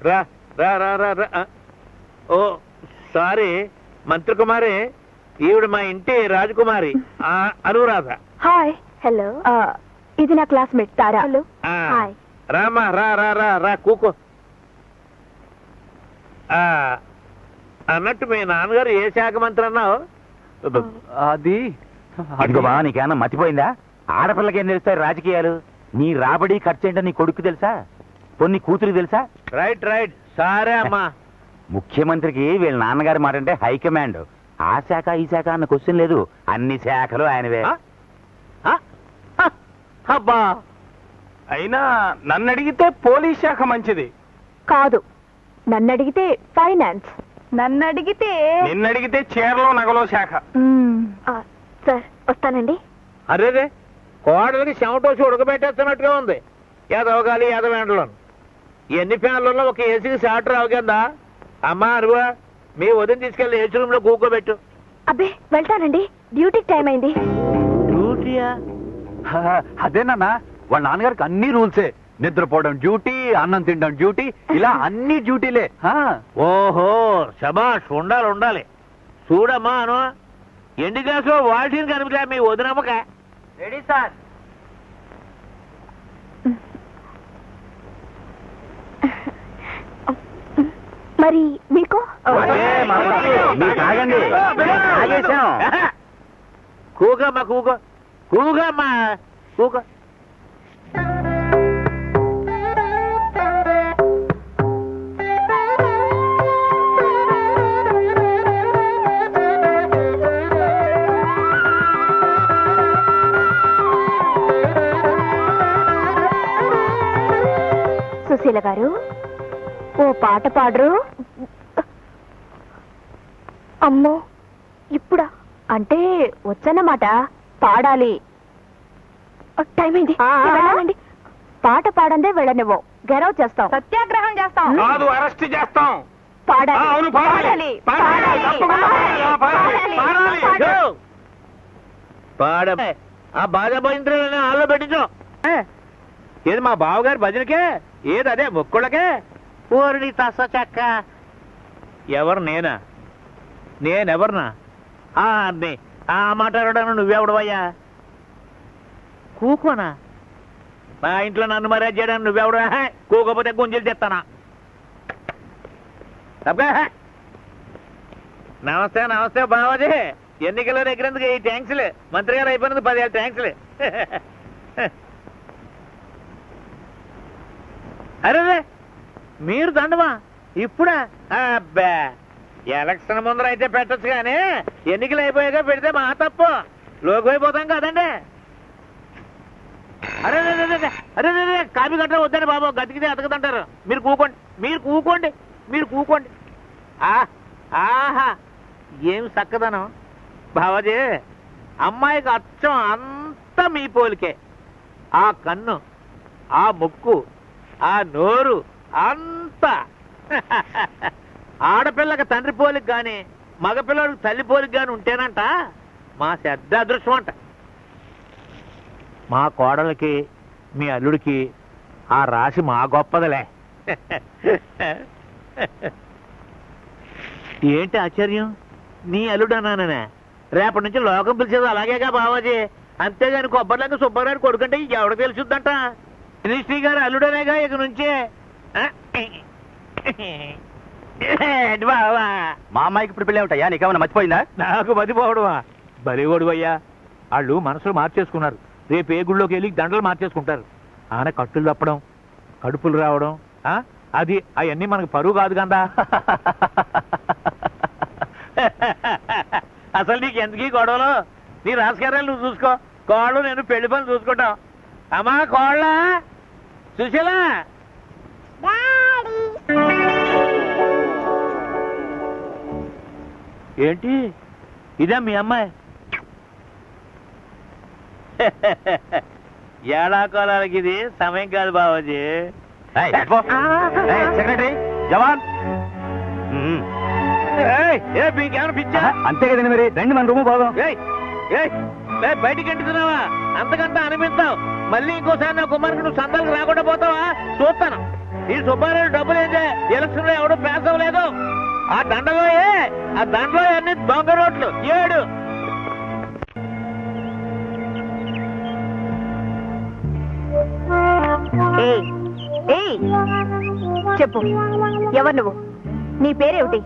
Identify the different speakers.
Speaker 1: రా రా రా రా రా. ఓ సారీ మంత్రి కుమారి, ఈవిడ మా ఇంటి రాజకుమారి అనురాధ.
Speaker 2: హాయ్. హలో. ఇది నా క్లాస్మేట్ తారా. హలో. హాయ్.
Speaker 1: రామా రా రా రా రా కూకో. అన్నట్టు మీ నాన్నగారు ఏ శాఖ మంత్రి అన్నావు?
Speaker 3: అది అదిగోబా, నీకేమన్నా మర్చిపోయిందా? ఆడపిల్లకి ఏం తెలుస్తాయి రాజకీయాలు? నీ రాబడి ఖర్చు ఏంటో నీ కొడుకు తెలుసా? కొన్ని కూతురు తెలుసా?
Speaker 1: రైట్ రైట్, సరే అమ్మా.
Speaker 3: ముఖ్యమంత్రికి వీళ్ళ నాన్నగారి మాట అంటే హైకమాండ్. ఆ శాఖ ఈ శాఖ అన్న క్వశ్చన్ లేదు, అన్ని శాఖలు ఆయనవే.
Speaker 1: అబ్బా,
Speaker 4: అయినా నన్ను అడిగితే పోలీస్ శాఖ మంచిది.
Speaker 2: కాదు, నన్ను అడిగితే ఫైనాన్స్. నన్ను అడిగితే
Speaker 4: నిన్నడిగితే చీరలో నగలో శాఖ.
Speaker 2: సార్ వస్తానండి.
Speaker 1: అరేరే, కోడలికి చెమటోసి ఉడకబెట్టేస్తున్నట్టుగా ఉంది. ఎదవగాలి ఎదవేండలో ఎన్ని ఫ్యాన్లలో ఒక ఏసీకి షార్ట్ రావు కిందా. అమ్మా అరువా, మీ వదిన తీసుకెళ్ళి ఏసీ రూమ్ లో కూకోబెట్టు.
Speaker 2: అబ్బే వెళ్తానండి, డ్యూటీకి టైం అయింది.
Speaker 1: డ్యూటీయా?
Speaker 3: అదేనన్నా, వాళ్ళ నాన్నగారికి అన్ని రూల్సే. నిద్రపోవడం డ్యూటీ, అన్నం తినడం డ్యూటీ, ఇలా అన్ని డ్యూటీలే.
Speaker 1: ఓహో శబాష్, ఉండాలి ఉండాలి. చూడమ్మా అను, ఎండి గ్లాసులో వాల్టీని కనిపించా మీ వదినమ్మక. Ready sir.
Speaker 2: మరి మీకు
Speaker 1: కూకమ్మా కూకో, కూకమ్మా కూకో.
Speaker 2: సుశీల గారు, ఓ పాట పాడరు? అమ్మో, ఇప్పుడా? అంటే వచ్చన్నమాట, పాడాలి. టైం అయింది, వెళ్ళాలండి. పాట పాడందే వెళ్ళనివ్వు, గెరవ్ చేస్తాం, సత్యాగ్రహం చేస్తాం.
Speaker 4: కాదు, అరెస్ట్ చేస్తాం.
Speaker 2: పాడాలి, పాడాలి,
Speaker 1: పాడ. ఆ బాధ భయంత్రం హాల్లో పెట్టించు. ఏది మా బావగారి భజనకే? ఏది అదే మొక్కుళ్ళకే? ఓరిని తస చెక్క. ఎవరు? నేనా? నేనెవరినా? ఆ మాట్లాడడానికి నువ్వెవడవయ్యా? కూకోనా? మా ఇంట్లో నన్ను మర్యాద చేయడానికి నువ్వెవడ? కూకోపోతే గుంజలు తెస్తానా? నమస్తే నమస్తే బావాజీ. ఎన్నికల్లో ఎగిరేందుకు ఈ ట్యాంక్స్లే. మంత్రి గారు అయిపోయినందుకు 10,000 ట్యాంక్స్లే. అరే మీరు దండమా ఇప్పుడా? అబ్బా, ఎలక్షన్ ముందర అయితే పెట్టచ్చు కానీ ఎన్నికలు అయిపోయాక పెడితే మా తప్పు. లోకైపోతాం కదండి. అరే అరే అరే, కాపీ గట్రా వద్దండి బాబు, గతికితే అతకదంటారు. మీరు కూకోండి, మీరు కూకోండి, మీరు కూకోండి. ఆహా, ఏం చక్కదనం బావాజీ. అమ్మాయికి అచ్చం అంతా మీ పోలికే. ఆ కన్ను, ఆ ముక్కు, ఆ నోరు అంతా. ఆడపిల్లకి తండ్రి పోలికి గాని మగపిల్లడికి తల్లి పోలికి గాని ఉంటేనంట మా శ్రద్ధ అదృష్టం అంట. మా కోడలకి మీ అల్లుడికి ఆ రాశి మా గొప్పదలే. ఏంటి ఆశ్చర్యం? నీ అల్లుడు అన్నానే, రేపటి నుంచి లోకం పిలిచేది అలాగేగా బావాజీ. అంతేగాని కొబ్బరిలాగా సుబ్బారావు కొడుకంటే ఎవరికి తెలుసుద్దంట. మినిస్ట్రీ గారు అల్లుడనేగా ఇక నుంచే. బావా,
Speaker 3: మా అమ్మాయికి ఇప్పుడు పెళ్ళి ఉంటాయా? నీకేమన్నా మర్చిపోయిందా?
Speaker 1: నాకు మతిపోవడమా? బలిగోడు అయ్యా. వాళ్ళు మనసులు మార్చేసుకున్నారు. రేపు ఏ గుళ్ళోకి వెళ్ళి దండలు మార్చేసుకుంటారు. ఆన కట్టులు తప్పడం, కడుపులు రావడం, అది అవన్నీ మనకు పరువు కాదు కదా. అసలు నీకు ఎందుకీ గొడవలు? నీ రాజకీయాలు నువ్వు చూసుకో, కోళ్ళు నేను పెళ్లి పని చూసుకుంటాం. అమ్మా కోళ్ళ సుశీల, ఏంటి ఇదే మీ అమ్మాయి? ఏడాకాలానికి ఇది సమయం కాదు బావాజీ.
Speaker 3: సెక్రటరీ జవాన్,
Speaker 1: మీకేమైనా పిచ్చా?
Speaker 3: అంతే కదండి మరి. రండి మన రూము పోదాం.
Speaker 1: బయటికి ఎంటున్నావా? అంతకంతా అనిపిస్తావు. మళ్ళీ ఇంకోసారి నా కుమార్కి నువ్వు సందాలకు రాకుండా పోతావా? చూస్తాను. ఈ సుబ్బారావు డబ్బులు ఏంటే ఎలక్షన్ లో ఎవడో పాస్ అవ్వలేదు. ఆ దండలో అన్ని దొంగ నోట్లు 7.
Speaker 2: చెప్పు, ఎవరు నువ్వు? నీ పేరేమిటి?